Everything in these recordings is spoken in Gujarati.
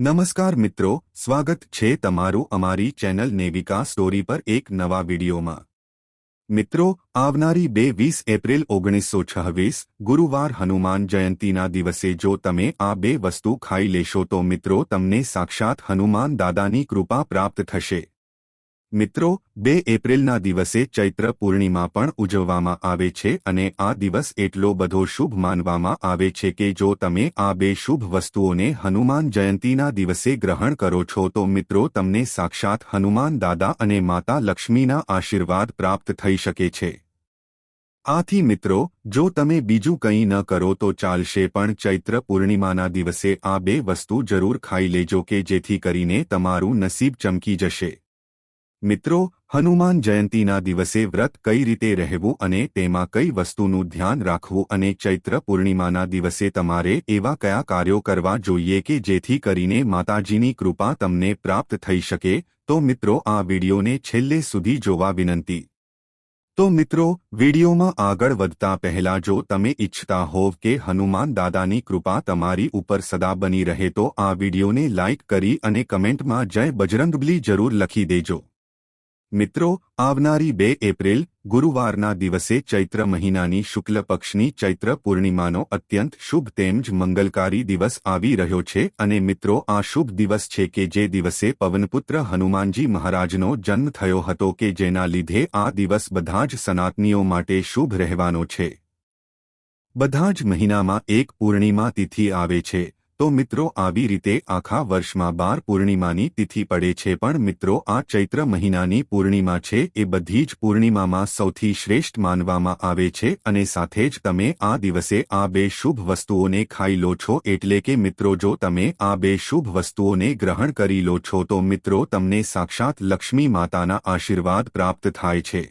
નમસ્કાર મિત્રો, સ્વાગત છે તમારું અમારી ચેનલ નેવિકા સ્ટોરી પર એક નવા વિડીયોમાં। મિત્રો, આવનારી 20 એપ્રિલ 1926 ગુરુવાર હનુમાન જયંતીના દિવસે જો તમે આ બે વસ્તુ ખાઈ લેશો તો મિત્રો તમને સાક્ષાત હનુમાન દાદાની કૃપા પ્રાપ્ત થશે। મિત્રો, 2 એપ્રિલના દિવસે ચૈત્ર પૂર્ણિમા પણ ઉજવવામાં આવે છે અને આ દિવસ એટલો બધો શુભ માનવામાં આવે છે કે જો તમે આ બે શુભ વસ્તુઓને હનુમાન જયંતીના દિવસે ગ્રહણ કરો છો તો મિત્રો તમને સાક્ષાત હનુમાન દાદા અને માતા લક્ષ્મીના આશીર્વાદ પ્રાપ્ત થઈ શકે છે। આથી મિત્રો, જો તમે બીજું કંઈ ન કરો તો ચાલશે પણ ચૈત્ર પૂર્ણિમાના દિવસે આ બે વસ્તુ જરૂર ખાઈ લેજો કે જેથી કરીને તમારું નસીબ ચમકી જશે। મિત્રો, હનુમાન જયંતીના દિવસે વ્રત કઈ રીતે રહેવું અને તેમાં કઈ વસ્તુનું ધ્યાન રાખવું અને ચૈત્ર પૂર્ણિમાના દિવસે તમારે એવા કયા કાર્યો કરવા જોઈએ કે જેથી કરીને માતાજીની કૃપા તમને પ્રાપ્ત થઈ શકે, તો મિત્રો આ વિડીયોને છેલ્લે સુધી જોવા વિનંતી। તો મિત્રો, વિડીયોમાં આગળ વધતા પહેલા જો તમે ઈચ્છતા હોવ કે હનુમાન દાદાની કૃપા તમારી ઉપર સદા બની રહે તો આ વિડીયોને લાઇક કરી અને કમેન્ટમાં જય બજરંગબલી જરૂર લખી દેજો। મિત્રો, આવનારી 2 એપ્રિલ ગુરુવારના દિવસે ચૈત્ર મહિનાની શુક્લ પક્ષની ચૈત્ર પૂર્ણિમાનો અત્યંત શુભ તેમજ મંગલકારી દિવસ આવી રહ્યો છે અને મિત્રો આ શુભ દિવસ છે કે જે દિવસે પવનપુત્ર હનુમાનજી મહારાજનો જન્મ થયો હતો કે જેના લીધે આ દિવસ બધા જ સનાતનીઓ માટે શુભ રહેવાનો છે। બધા જ મહિનામાં એક પૂર્ણિમા તિથિ આવે છે તો મિત્રો આવી રીતે આખા વર્ષમાં 12 પૂર્ણિમાની તિથિ પડે છે પણ મિત્રો આ ચૈત્ર મહિનાની પૂર્ણિમા છે એ બધી જ પૂર્ણિમામાં સૌથી શ્રેષ્ઠ માનવામાં આવે છે અને સાથે જ તમે આ દિવસે આ બે શુભ વસ્તુઓને ખાઈ લો છો એટલે કે મિત્રો જો તમે આ બે શુભ વસ્તુઓને ગ્રહણ કરી લો છો તો મિત્રો તમને સાક્ષાત લક્ષ્મી માતાના આશીર્વાદ પ્રાપ્ત થાય છે।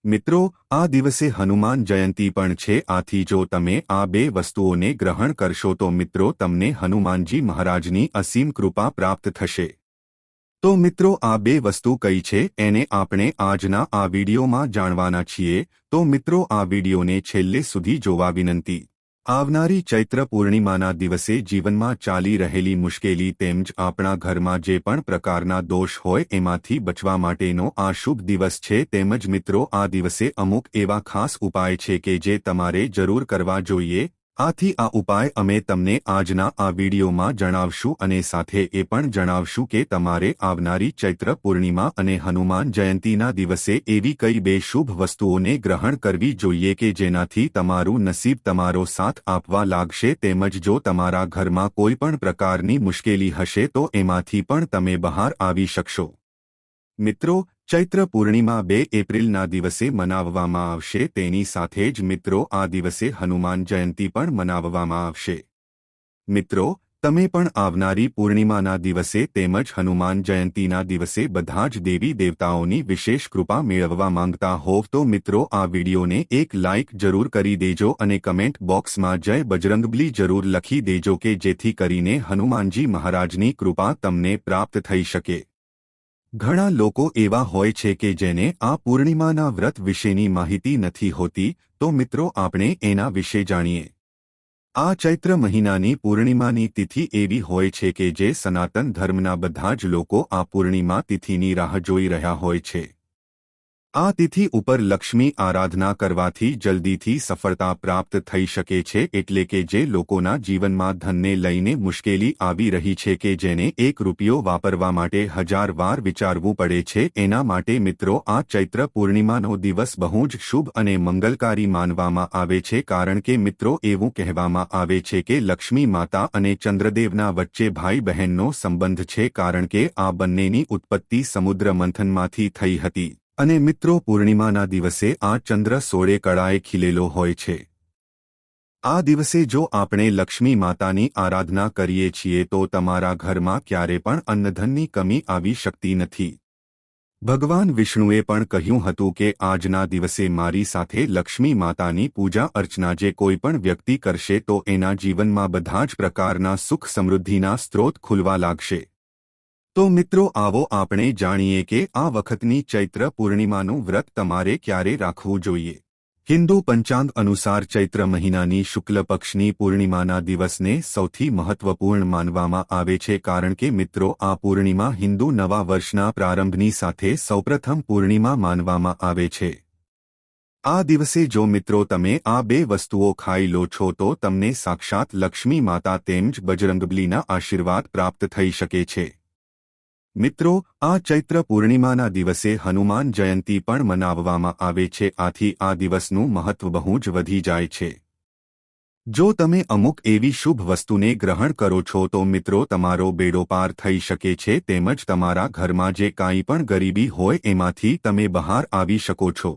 મિત્રો, આ દિવસે હનુમાન જયંતી પણ છે આથી જો તમે આ બે વસ્તુઓને ગ્રહણ કરશો તો મિત્રો તમને હનુમાનજી મહારાજની અસીમ કૃપા પ્રાપ્ત થશે। તો મિત્રો આ બે વસ્તુ કઈ છે એને આપણે આજના આ વિડીયોમાં જાણવાના છીએ, તો મિત્રો આ વિડીયોને છેલ્લે સુધી જોવા વિનંતી। આવનારી ચૈત્ર પૂર્ણિમાના દિવસે જીવનમાં ચાલી રહેલી મુશ્કેલી તેમજ આપણા ઘરમાં જે પણ પ્રકારના દોષ હોય એમાંથી બચવા માટેનો આ શુભ દિવસ છે તેમજ મિત્રો આ દિવસે અમુક એવા ખાસ ઉપાય છે કે જે તમારે જરૂર કરવા જોઈએ। આથી આ ઉપાય અમે તમને આજના આ વિડીયોમાં જણાવશું અને સાથે એ પણ જણાવશું કે તમારે આવનારી ચૈત્ર પૂર્ણિમા અને હનુમાન જયંતીના દિવસે એવી કઈ બે શુભ વસ્તુઓને ગ્રહણ કરવી જોઈએ કે જેનાથી તમારું નસીબ તમારો સાથ આપવા લાગશે તેમજ જો તમારા ઘરમાં કોઈ પણ પ્રકારની મુશ્કેલી હશે તો એમાંથી પણ તમે બહાર આવી શકશો। મિત્રો, ચૈત્ર પૂર્ણિમા 2 એપ્રિલના દિવસે મનાવવામાં આવશે તેની સાથે જ મિત્રો આ દિવસે હનુમાન જયંતી પણ મનાવવામાં આવશે। મિત્રો, તમે પણ આવનારી પૂર્ણિમાના દિવસે તેમજ હનુમાન જયંતીના દિવસે બધા જ દેવી દેવતાઓની વિશેષ કૃપા મેળવવા માંગતા હોવ તો મિત્રો આ વિડીયોને એક લાઇક જરૂર કરી દેજો અને કમેન્ટ બોક્સમાં જય બજરંગબલી જરૂર લખી દેજો કે જેથી કરીને હનુમાનજી મહારાજની કૃપા તમને પ્રાપ્ત થઈ શકે। ઘણા લોકો એવા હોય છે કે જેને આ પૂર્ણિમાના વ્રત વિશેની માહિતી નથી હોતી, તો મિત્રો આપણે એના વિશે જાણીએ। આ ચૈત્ર મહિનાની પૂર્ણિમાની તિથિ એવી હોય છે કે જે સનાતન ધર્મના બધા જ લોકો આ પૂર્ણિમા તિથિની રાહ જોઈ રહ્યા હોય છે। આ તિથિ ઉપર લક્ષ્મી આરાધના કરવાથી જલ્દીથી સફળતા પ્રાપ્ત થઈ શકે છે એટલે કે જે લોકોના જીવનમાં ધનને લઈને મુશ્કેલી આવી રહી છે કે જેને 1 રૂપિયો વાપરવા માટે 1000 વાર વિચારવું પડે છે એના માટે મિત્રો આ ચૈત્ર પૂર્ણિમાનો દિવસ બહુ જ શુભ અને મંગલકારી માનવામાં આવે છે કારણ કે મિત્રો એવું કહેવામાં આવે છે કે લક્ષ્મી માતા અને ચંદ્રદેવના વચ્ચે ભાઈ બહેનનો સંબંધ છે કારણ કે આ બંનેની ઉત્પત્તિ સમુદ્ર મંથનમાંથી થઈ હતી અને મિત્રો પૂર્ણિમાના દિવસે આ ચંદ્ર 16 કળાએ ખીલેલો હોય છે। આ દિવસે જો આપણે લક્ષ્મી માતાની આરાધના કરીએ છીએ તો તમારા ઘરમાં ક્યારે પણ અન્નધનની કમી આવી શકતી નથી। ભગવાન વિષ્ણુએ પણ કહ્યું હતું કે આજના દિવસે મારી સાથે લક્ષ્મી માતાની પૂજા અર્ચના જે કોઈ પણ વ્યક્તિ કરશે તો એના જીવનમાં બધા જ પ્રકારના સુખ સમૃદ્ધિના સ્ત્રોત ખુલવા લાગશે। તો મિત્રો આવો આપણે જાણીએ કે આ વખતની ચૈત્ર પૂર્ણિમાનું વ્રત તમારે ક્યારે રાખવું જોઈએ। હિન્દુ પંચાંગ અનુસાર ચૈત્ર મહિનાની શુક્લ પક્ષની પૂર્ણિમાના દિવસને સૌથી મહત્વપૂર્ણ માનવામાં આવે છે કારણ કે મિત્રો આ પૂર્ણિમા હિન્દુ નવા વર્ષના પ્રારંભની સાથે સૌપ્રથમ પૂર્ણિમા માનવામાં આવે છે। આ દિવસે જો મિત્રો તમે આ બે વસ્તુઓ ખાઈ લો છો તો તમને સાક્ષાત લક્ષ્મી માતા તેમજ બજરંગબલીના આશીર્વાદ પ્રાપ્ત થઈ શકે છે। મિત્રો આ ચૈત્ર પૂર્ણિમાના દિવસે હનુમાન જયંતી પણ મનાવવામાં આવે છે, આથી આ દિવસનું મહત્વ બહુ જ વધી જાય છે। જો તમે અમુક એવી શુભ વસ્તુને ગ્રહણ કરો છો તો મિત્રો તમારો બેડો પાર થઈ શકે છે તેમજ તમારા ઘરમાં જે કાંઈ પણ ગરીબી હોય એમાંથી તમે બહાર આવી શકો છો।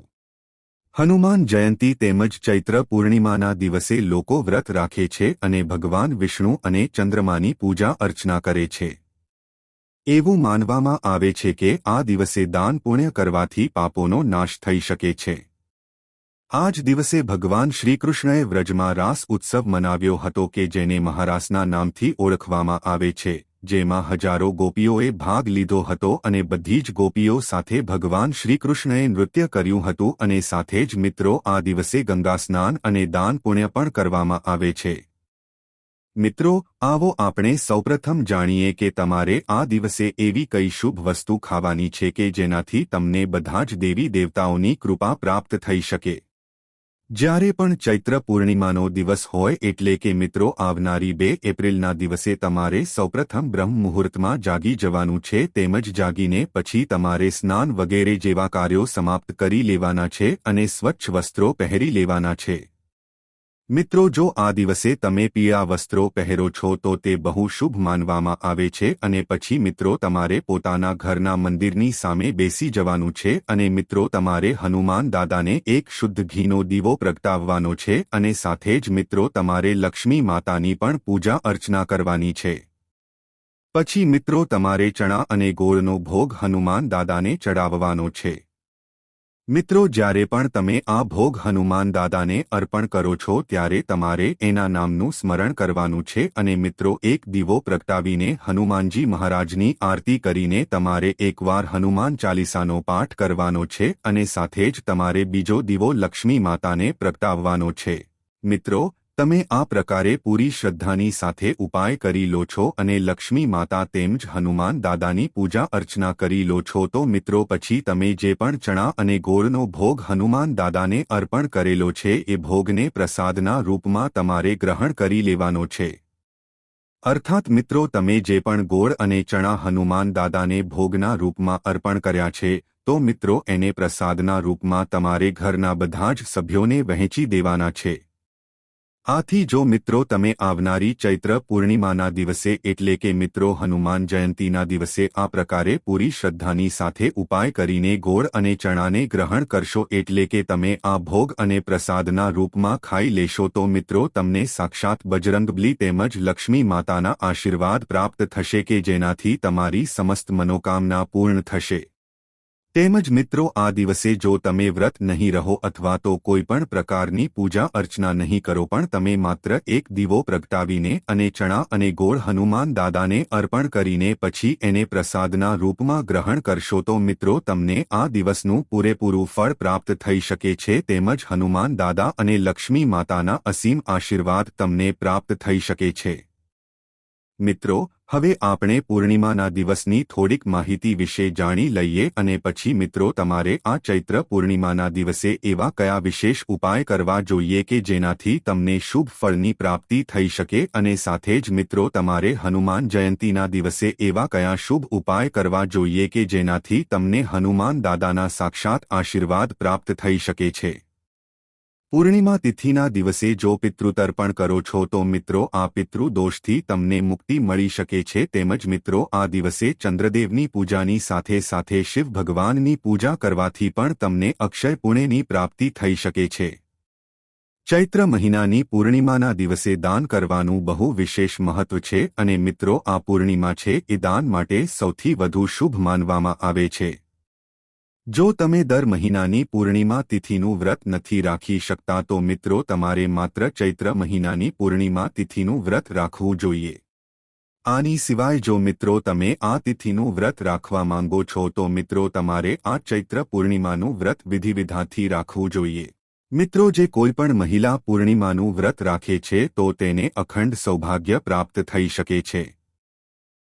હનુમાન જયંતી તેમજ ચૈત્ર પૂર્ણિમાના દિવસે લોકો વ્રત રાખે છે અને ભગવાન વિષ્ણુ અને ચંદ્રમાની પૂજા અર્ચના કરે છે। એવું માનવામાં આવે છે કે આ દિવસે દાન પુણ્ય કરવાથી પાપોનો નાશ થઈ શકે છે। આ જ દિવસે ભગવાન શ્રીકૃષ્ણએ વ્રજમાં રાસ ઉત્સવ મનાવ્યો હતો કે જેને મહારાસના નામથી ઓળખવામાં આવે છે, જેમાં હજારો ગોપીઓએ ભાગ લીધો હતો અને બધી જ ગોપીઓ સાથે ભગવાન શ્રીકૃષ્ણએ નૃત્ય કર્યું હતું અને સાથે જ મિત્રો આ દિવસે ગંગા સ્નાન અને દાન પુણ્ય પણ કરવામાં આવે છે। મિત્રો આવો આપણે સૌપ્રથમ જાણીએ કે તમારે આ દિવસે એવી કઈ શુભ વસ્તુ ખાવાની છે કે જેનાથી તમને બધા જ દેવી દેવતાઓની કૃપા પ્રાપ્ત થઈ શકે। જ્યારે પણ ચૈત્ર પૂર્ણિમાનો દિવસ હોય એટલે કે મિત્રો આવનારી 2 એપ્રિલના દિવસે તમારે સૌપ્રથમ બ્રહ્મ મુહૂર્તમાં જાગી જવાનું છે તેમજ જાગીને પછી તમારે સ્નાન વગેરે જેવા કાર્યો સમાપ્ત કરી લેવાના છે અને સ્વચ્છ વસ્ત્રો પહેરી લેવાના છે। મિત્રો જો આ દિવસે તમે પીળા વસ્ત્રો પહેરો છો તો તે બહુ શુભ માનવામાં આવે છે અને પછી મિત્રો તમારે પોતાના ઘરના મંદિરની સામે બેસી જવાનું છે અને મિત્રો તમારે હનુમાન દાદાને એક શુદ્ધ ઘીનો દીવો પ્રગટાવવાનો છે અને સાથે જ મિત્રો તમારે લક્ષ્મી માતાની પણ પૂજા અર્ચના કરવાની છે। પછી મિત્રો તમારે ચણા અને ગોળનો ભોગ હનુમાન દાદાને ચડાવવાનો છે। મિત્રો જ્યારે પણ તમે આ ભોગ હનુમાન દાદાને અર્પણ કરો છો ત્યારે તમારે એના નામનું સ્મરણ કરવાનું છે અને મિત્રો એક દીવો પ્રગટાવીને હનુમાનજી મહારાજની આરતી કરીને તમારે એકવાર હનુમાન ચાલીસાનો પાઠ કરવાનો છે અને સાથે જ તમારે બીજો દીવો લક્ષ્મી માતાને પ્રગટાવવાનો છે। મિત્રો તમે આ પ્રકારે પૂરી શ્રદ્ધાની સાથે ઉપાય કરી લો છો અને લક્ષ્મી માતા તેમજ હનુમાન દાદાની પૂજા અર્ચના કરી લો છો તો મિત્રો પછી તમે જે પણ ચણા અને ગોળનો ભોગ હનુમાન દાદાને અર્પણ કરેલો છે એ ભોગને પ્રસાદના રૂપમાં તમારે ગ્રહણ કરી લેવાનો છે। અર્થાત મિત્રો તમે જે પણ ગોળ અને ચણા હનુમાન દાદાને ભોગના રૂપમાં અર્પણ કર્યા છે તો મિત્રો એને પ્રસાદના રૂપમાં તમારે ઘરના બધા જ સભ્યોને વહેંચી દેવાના છે। આથી જો મિત્રો તમે આવનારી ચૈત્ર પૂર્ણિમાના દિવસે એટલે કે મિત્રો હનુમાન જયંતીના દિવસે આ પ્રકારે પૂરી શ્રદ્ધાની સાથે ઉપાય કરીને ગોળ અને ચણાને ગ્રહણ કરશો એટલે કે તમે આ ભોગ અને પ્રસાદના રૂપમાં ખાઈ લેશો તો મિત્રો તમને સાક્ષાત બજરંગબલી તેમજ લક્ષ્મી માતાના આશીર્વાદ પ્રાપ્ત થશે કે જેનાથી તમારી સમસ્ત મનોકામના પૂર્ણ થશે। તેમજ મિત્રો આ દિવસે જો તમે વ્રત નહીં રહો અથવા તો કોઈ પણ પ્રકારની પૂજા અર્ચના નહીં કરો પણ તમે માત્ર એક દીવો પ્રગટાવીને અને ચણા અને ગોળ હનુમાન દાદાને અર્પણ કરીને પછી એને પ્રસાદના રૂપમાં ગ્રહણ કરશો તો મિત્રો તમને આ દિવસનું પૂરેપૂરું ફળ પ્રાપ્ત થઈ શકે છે તેમજ હનુમાન દાદા અને લક્ષ્મી માતાના અસીમ આશીર્વાદ તમને પ્રાપ્ત થઈ શકે છે। મિત્રો હવે આપણે પૂર્ણિમાના દિવસની થોડીક માહિતી વિશે જાણી લઈએ અને પછી મિત્રો તમારે આ ચૈત્ર પૂર્ણિમાના દિવસે એવા કયા વિશેષ ઉપાય કરવા જોઈએ કે જેનાથી તમને શુભ ફળની પ્રાપ્તિ થઈ શકે અને સાથે જ મિત્રો તમારે હનુમાન જયંતીના દિવસે એવા કયા શુભ ઉપાય કરવા જોઈએ કે જેનાથી તમને હનુમાન દાદાના સાક્ષાત આશીર્વાદ પ્રાપ્ત થઈ શકે છે। પૂર્ણિમા તિથિના દિવસે જો પિતૃતર્પણ કરો છો તો મિત્રો આ પિતૃદોષથી તમને મુક્તિ મળી શકે છે તેમજ મિત્રો આ દિવસે ચંદ્રદેવની પૂજાની સાથે સાથે શિવ ભગવાનની પૂજા કરવાથી પણ તમને અક્ષય પુણ્યની પ્રાપ્તિ થઈ શકે છે। ચૈત્ર મહિનાની પૂર્ણિમાના દિવસે દાન કરવાનું બહુ વિશેષ મહત્વ છે અને મિત્રો આ પૂર્ણિમા છે એ દાન માટે સૌથી વધુ શુભ માનવામાં આવે છે। જો તમે દર મહિનાની પૂર્ણિમા તિથિનું વ્રત નથી રાખી શકતા તો મિત્રો તમારે માત્ર ચૈત્ર મહિનાની પૂર્ણિમા તિથિનું વ્રત રાખવું જોઈએ। આની સિવાય જો મિત્રો તમે આ તિથિનું વ્રત રાખવા માંગો છો તો મિત્રો તમારે આ ચૈત્ર પૂર્ણિમાનું વ્રત વિધિવિધાનથી રાખવું જોઈએ। મિત્રો, જે કોઈપણ મહિલા પૂર્ણિમાનું વ્રત રાખે છે તો તેને અખંડ સૌભાગ્ય પ્રાપ્ત થઈ શકે છે.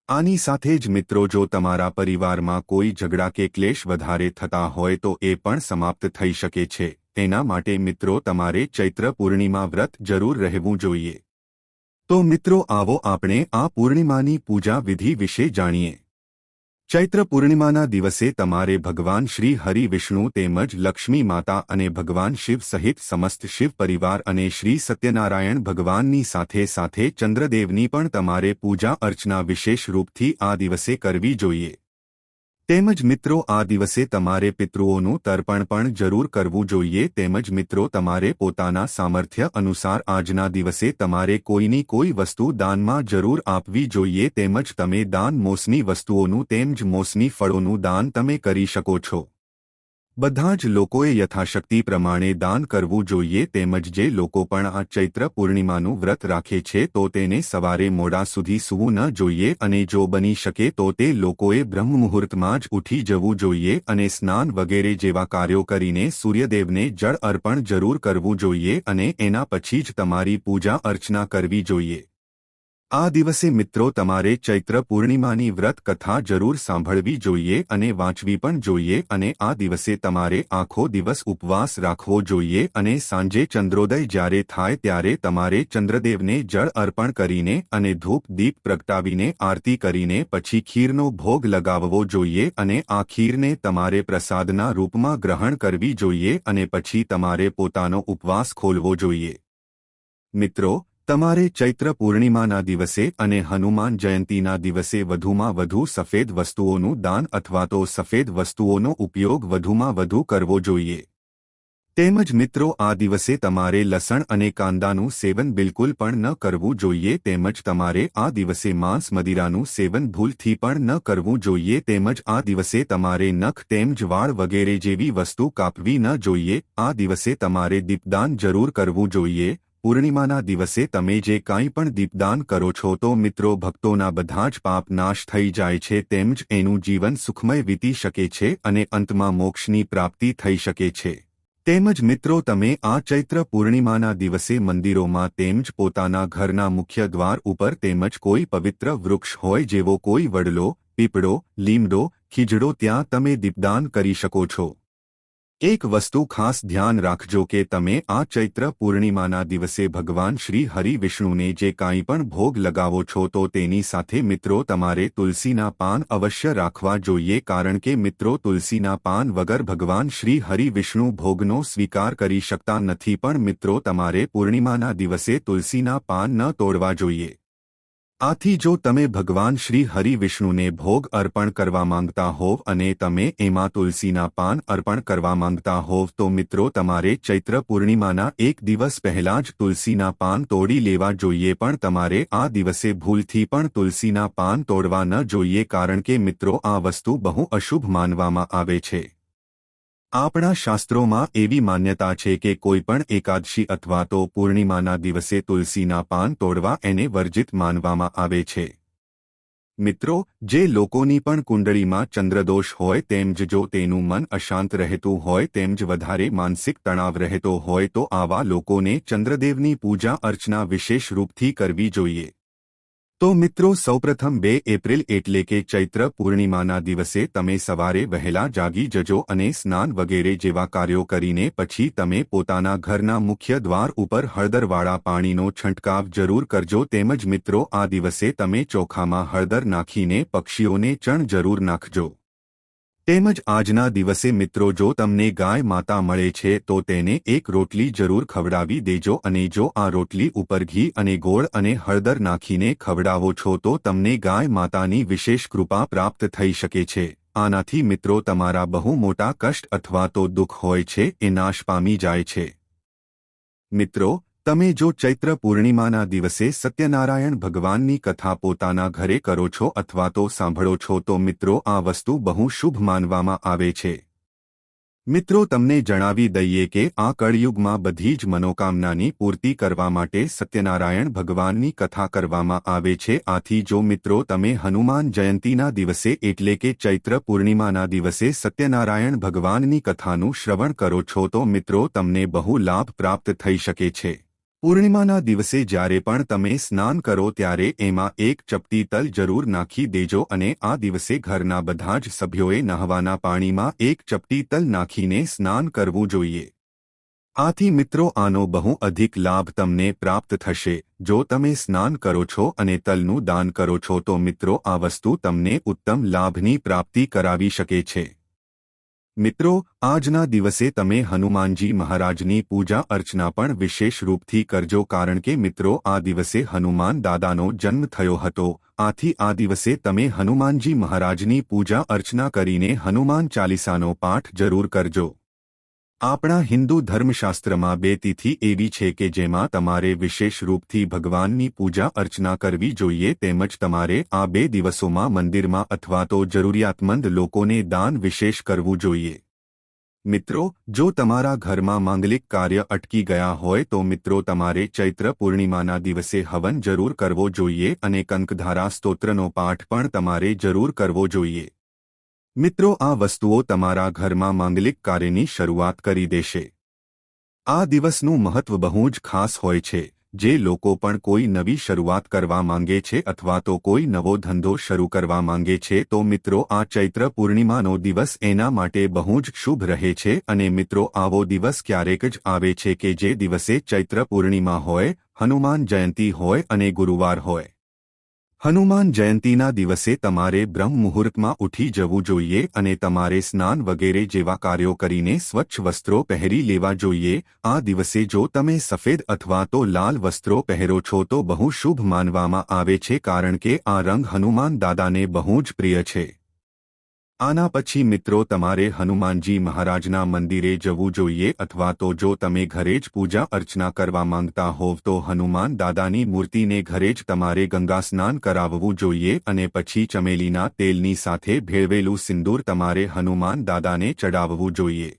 આની સાથે જ મિત્રો, જો તમારા પરિવારમાં કોઈ ઝઘડા કે ક્લેશ વધારે થતા હોય તો એ પણ સમાપ્ત થઈ શકે છે. તેના માટે મિત્રો તમારે ચૈત્ર પૂર્ણિમા વ્રત જરૂર રહેવું જોઈએ. તો મિત્રો, આવો આપણે આ પૂર્ણિમાની પૂજા વિધિ વિશે જાણીએ. ચૈત્ર પૂર્ણિમાના દિવસે તમારે ભગવાન શ્રી હરિ વિષ્ણુ તેમજ લક્ષ્મી માતા અને ભગવાન શિવ સહિત સમસ્ત શિવ પરિવાર અને શ્રી સત્યનારાયણ ભગવાનની સાથે સાથે ચંદ્રદેવની પણ તમારે પૂજા અર્ચના વિશેષ રૂપથી આ દિવસે કરવી જોઈએ. તેમજ મિત્રો, આ દિવસે તમારે પિતૃઓનું તર્પણ પણ જરૂર કરવું જોઈએ. તેમજ મિત્રો, તમારે પોતાના સામર્થ્ય અનુસાર આજના દિવસે તમારે કોઈની કોઈ વસ્તુ દાનમાં જરૂર આપવી જોઈએ. તેમજ તમે દાન મોસમી વસ્તુઓનું તેમજ મોસમી ફળોનું દાન તમે કરી શકો છો. બધા જ લોકોએ યથાશક્તિ પ્રમાણે દાન કરવું જોઈએ. તેમજ જે લોકો પણ આ ચૈત્ર પૂર્ણિમાનું વ્રત રાખે છે તો તેને સવારે મોડા સુધી સૂવું ન જોઈએ અને જો બની શકે તો તે લોકોએ બ્રહ્મ મુહૂર્તમાં જ ઉઠી જવું જોઈએ અને સ્નાન વગેરે જેવા કાર્યો કરીને સૂર્યદેવને જળ અર્પણ જરૂર કરવું જોઈએ અને એના પછી જ તમારી પૂજા અર્ચના કરવી જોઈએ. આ દિવસે મિત્રો તમારે ચૈત્ર પૂર્ણિમાની વ્રત કથા જરૂર સાંભળવી જોઈએ અને વાંચવી પણ જોઈએ અને આ દિવસે તમારે આખો દિવસ ઉપવાસ રાખવો જોઈએ અને સાંજે ચંદ્રોદય જ્યારે થાય ત્યારે તમારે ચંદ્રદેવને જળ અર્પણ કરીને અને ધૂપ દીપ પ્રગટાવીને આરતી કરીને પછી ખીરનો ભોગ લગાવવો જોઈએ અને આ ખીરને તમારે પ્રસાદના રૂપમાં ગ્રહણ કરવી જોઈએ અને પછી તમારે પોતાનો ઉપવાસ ખોલવો જોઈએ. મિત્રો, તમારે ચૈત્ર પૂર્ણિમાના દિવસે અને હનુમાન જયંતીના દિવસે વધુમાં વધુ સફેદ વસ્તુઓનું દાન અથવા તો સફેદ વસ્તુઓનો ઉપયોગ વધુમાં વધુ કરવો જોઈએ. તેમજ મિત્રો, આ દિવસે તમારે લસણ અને કાંદાનું સેવન બિલકુલ પણ ન કરવું જોઈએ. તેમજ તમારે આ દિવસે માંસ મદિરાનું સેવન ભૂલથી પણ ન કરવું જોઈએ. તેમજ આ દિવસે તમારે નખ તેમજ વાળ વગેરે જેવી વસ્તુ કાપવી ન જોઈએ. આ દિવસે તમારે દીપદાન જરૂર કરવું જોઈએ. પૂર્ણિમાના દિવસે તમે જે કાંઈ પણ દીપદાન કરો છો તો મિત્રો ભક્તોના બધા જ પાપ નાશ થઈ જાય છે તેમજ એનું જીવન સુખમય વીતી શકે છે અને અંતમાં મોક્ષની પ્રાપ્તિ થઈ શકે છે. તેમજ મિત્રો, તમે આ ચૈત્ર પૂર્ણિમાના દિવસે મંદિરોમાં તેમજ પોતાના ઘરના મુખ્ય દ્વાર ઉપર તેમજ કોઈ પવિત્ર વૃક્ષ હોય જેવો કોઈ વડલો, પીપળો, લીમડો, ખીજડો ત્યાં તમે દીપદાન કરી શકો છો. એક વસ્તુ ખાસ ધ્યાન રાખજો કે તમે આ ચૈત્ર પૂર્ણિમાના દિવસે ભગવાન શ્રી હરિ વિષ્ણુને જે કાંઈ પણ ભોગ લગાવો છો તો તેની સાથે મિત્રો તમારે તુલસીના પાન અવશ્ય રાખવા જોઈએ. કારણ કે મિત્રો, તુલસીના પાન વગર ભગવાન શ્રી હરિ વિષ્ણુ ભોગનો સ્વીકાર કરી શકતા નથી. પણ મિત્રો, તમારે પૂર્ણિમાના દિવસે તુલસીના પાન ન તોડવા જોઈએ. આથી જો તમે ભગવાન શ્રી હરિ વિષ્ણુને ભોગ અર્પણ કરવા માંગતા હોવ અને તમે એમાં તુલસીના પાન અર્પણ કરવા માંગતા હોવ તો મિત્રો તમારે ચૈત્ર પૂર્ણિમાના એક દિવસ પહેલા જ તુલસીના પાન તોડી લેવા જોઈએ. પણ તમારે આ દિવસે ભૂલથી પણ તુલસીના પાન તોડવા ન જોઈએ. કારણ કે મિત્રો, આ વસ્તુ બહુ અશુભ માનવામાં આવે છે. આપણા શાસ્ત્રોમાં એવી માન્યતા છે કે કોઈપણ એકાદશી અથવા તો પૂર્ણિમાના દિવસે તુલસીના પાન તોડવા એને વર્જિત માનવામાં આવે છે. મિત્રો, જે લોકોની પણ કુંડળીમાં ચંદ્રદોષ હોય તેમજ જો તેનું મન અશાંત રહેતું હોય તેમજ વધારે માનસિક તણાવ રહેતો હોય તો આવા લોકોને ચંદ્રદેવની પૂજા અર્ચના વિશેષ રૂપથી કરવી જોઈએ. તો મિત્રો, સૌપ્રથમ 2 એપ્રિલ એટલે કે ચૈત્ર પૂર્ણિમાના દિવસે તમે સવારે વહેલા જાગી જજો અને સ્નાન વગેરે જેવા કાર્યો કરીને પછી તમે પોતાના ઘરના મુખ્ય દ્વાર ઉપર હળદરવાળા પાણીનો છંટકાવ જરૂર કરજો. તેમજ મિત્રો, આ દિવસે તમે ચોખામાં હળદર નાખીને પક્ષીઓને ચણ જરૂર નાખજો. તેમજ આજના દિવસે મિત્રો, જો તમને ગાય માતા મળે છે તો તેને એક રોટલી જરૂર ખવડાવી દેજો અને જો આ રોટલી ઉપર ઘી અને ગોળ અને હળદર નાખીને ખવડાવો છો તો તમને ગાય માતાની વિશેષ કૃપા પ્રાપ્ત થઈ શકે છે. આનાથી મિત્રો તમારા બહુ મોટા કષ્ટ અથવા તો દુઃખ હોય છે એ નાશ પામી જાય છે. મિત્રો, તમે જો ચૈત્ર પૂર્ણિમાના દિવસે સત્યનારાયણ ભગવાનની કથા પોતાના ઘરે કરો છો અથવા તો સાંભળો છો તો મિત્રો આ વસ્તુ બહુ શુભ માનવામાં આવે છે. મિત્રો, તમને જણાવી દઈએ કે આ કળયુગમાં બધી જ મનોકામનાની પૂર્તિ કરવા માટે સત્યનારાયણ ભગવાનની કથા કરવામાં આવે છે. આથી જો મિત્રો તમે હનુમાન જયંતીના દિવસે એટલે કે ચૈત્ર પૂર્ણિમાના દિવસે સત્યનારાયણ ભગવાનની કથાનું શ્રવણ કરો છો તો મિત્રો તમને બહુ લાભ પ્રાપ્ત થઈ શકે છે. પૂર્ણિમાના દિવસે જ્યારે પણ તમે સ્નાન કરો ત્યારે એમાં એક ચપટી તલ જરૂર નાખી દેજો અને આ દિવસે ઘરના બધા જ સભ્યોએ નહાવાના પાણીમાં એક ચપટી તલ નાખીને સ્નાન કરવું જોઈએ. આથી મિત્રો આનો બહુ અધિક લાભ તમને પ્રાપ્ત થશે. જો તમે સ્નાન કરો છો અને તલનું દાન કરો છો તો મિત્રો આ વસ્તુ તમને ઉત્તમ લાભની પ્રાપ્તિ કરાવી શકે છે. મિત્રો, આજના દિવસે તમે હનુમાનજી મહારાજની પૂજા અર્ચના પણ વિશેષ રૂપથી કરજો, કારણ કે મિત્રો આ દિવસે હનુમાન દાદાનો જન્મ થયો હતો. આથી આ દિવસે તમે હનુમાનજી મહારાજની પૂજા અર્ચના કરીને હનુમાન ચાલીસાનો પાઠ જરૂર કરજો. આપણા હિન્દુ ધર્મશાસ્ત્રમાં બે તિથિ એવી છે કે જેમાં તમારે વિશેષ રૂપથી ભગવાનની પૂજા અર્ચના કરવી જોઈએ, તેમજ તમારે આ બે દિવસોમાં મંદિરમાં અથવા તો જરૂરિયાતમંદ લોકોને દાન વિશેષ કરવું જોઈએ. મિત્રો, જો તમારા ઘરમાં માંગલિક કાર્ય અટકી ગયા હોય તો મિત્રો તમારે ચૈત્ર પૂર્ણિમાના દિવસે હવન જરૂર કરવો જોઈએ અને કંકધારા સ્તોત્રનો પાઠ પણ તમારે જરૂર કરવો જોઈએ. મિત્રો, આ વસ્તુઓ તમારા ઘરમાં માંગલિક કાર્યની શરૂઆત કરી દેશે. આ દિવસનું મહત્વ બહુ જ ખાસ હોય છે. જે લોકો પણ કોઈ નવી શરૂઆત કરવા માંગે છે અથવા તો કોઈ નવો ધંધો શરૂ કરવા માંગે છે તો મિત્રો આ ચૈત્ર પૂર્ણિમાનો દિવસ એના માટે બહુ જ શુભ રહે છે. અને મિત્રો આવો દિવસ ક્યારેક જ આવે છે કે જે દિવસે ચૈત્ર પૂર્ણિમા હોય, હનુમાન જયંતી હોય અને ગુરુવાર હોય. હનુમાન જયંતીના દિવસે તમારે બ્રહ્મ મુહૂર્તમાં ઉઠી જવું જોઈએ અને તમારે સ્નાન વગેરે જેવા કાર્યો કરીને સ્વચ્છ વસ્ત્રો પહેરી લેવા જોઈએ. આ દિવસે જો તમે સફેદ અથવા તો લાલ વસ્ત્રો પહેરો છો તો બહુ શુભ માનવામાં આવે છે, કારણ કે આ રંગ હનુમાન દાદાને બહુ જ પ્રિય છે. આના પછી મિત્રો તમારે હનુમાનજી મહારાજના મંદિરે જવું જોઈએ અથવા તો જો તમે ઘરે જ પૂજા અર્ચના કરવા માંગતા હોવ તો હનુમાન દાદાની મૂર્તિને ઘરે જ તમારે ગંગા સ્નાન કરાવવું જોઈએ અને પછી ચમેલીના તેલની સાથે ભેળવેલું સિંદૂર તમારે હનુમાન દાદાને ચડાવવું જોઈએ.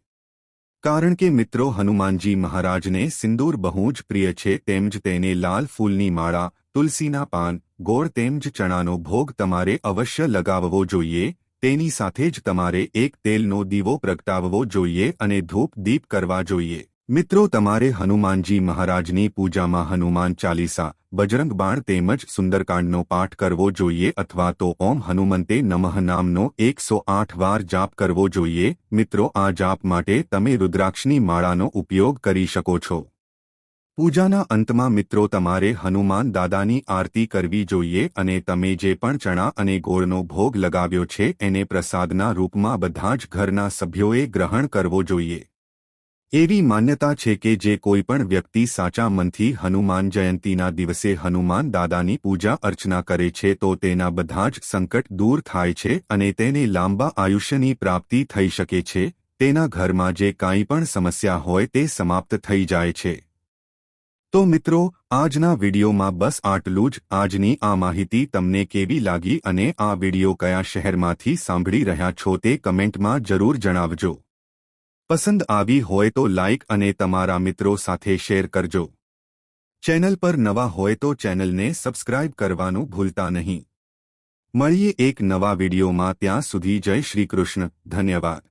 કારણ કે મિત્રો હનુમાનજી મહારાજને સિંદૂર બહુ જ પ્રિય છે. તેમજ તેને લાલ ફૂલની માળા, તુલસીના પાન, ગોળ તેમજ ચણાનો ભોગ તમારે અવશ્ય લગાવવો જોઈએ. તેની સાથે જ તમારે એક તેલનો દીવો પ્રગટાવવો જોઈએ અને ધૂપ દીપ કરવા જોઈએ. મિત્રો તમારે હનુમાનજી મહારાજની પૂજામાં હનુમાન ચાલીસા, બજરંગ બાણ તેમજ સુંદરકાંડનો પાઠ કરવો જોઈએ અથવા તો ઓમ હનુમંતે નમઃ નામનો 108 વાર જાપ કરવો જોઈએ. મિત્રો આ જાપ માટે તમે રુદ્રાક્ષની માળાનો ઉપયોગ કરી શકો છો. પૂજાના અંતમાં મિત્રો તમારે હનુમાન દાદાની આરતી કરવી જોઈએ અને તમે જે પણ ચણા અને ગોળનો ભોગ લગાવ્યો છે એને પ્રસાદના રૂપમાં બધા જ ઘરના સભ્યોએ ગ્રહણ કરવો જોઈએ. એવી માન્યતા છે કે જે કોઈ પણ વ્યક્તિ સાચા મનથી હનુમાન જયંતીના દિવસે હનુમાન દાદાની પૂજા અર્ચના કરે છે તો તેના બધા જ સંકટ દૂર થાય છે અને તેને લાંબા આયુષ્યની પ્રાપ્તિ થઈ શકે છે. તેના ઘરમાં જે કાંઈ પણ સમસ્યા હોય તે સમાપ્ત થઈ જાય છે. તો મિત્રો આજના વિડીયોમાં બસ આટલું જ. આજની આ માહિતી તમને કેવી લાગી અને આ વિડીયો કયા શહેરમાંથી સાંભળી રહ્યા છો તે કમેન્ટમાં જરૂર જણાવજો. પસંદ આવી હોય તો લાઇક અને તમારા મિત્રો સાથે શેર કરજો. ચેનલ પર નવા હોય તો ચેનલને સબસ્ક્રાઇબ કરવાનું ભૂલતા નહીં. મળીએ એક નવા વિડીયોમાં. ત્યાં સુધી જય શ્રી કૃષ્ણ. ધન્યવાદ.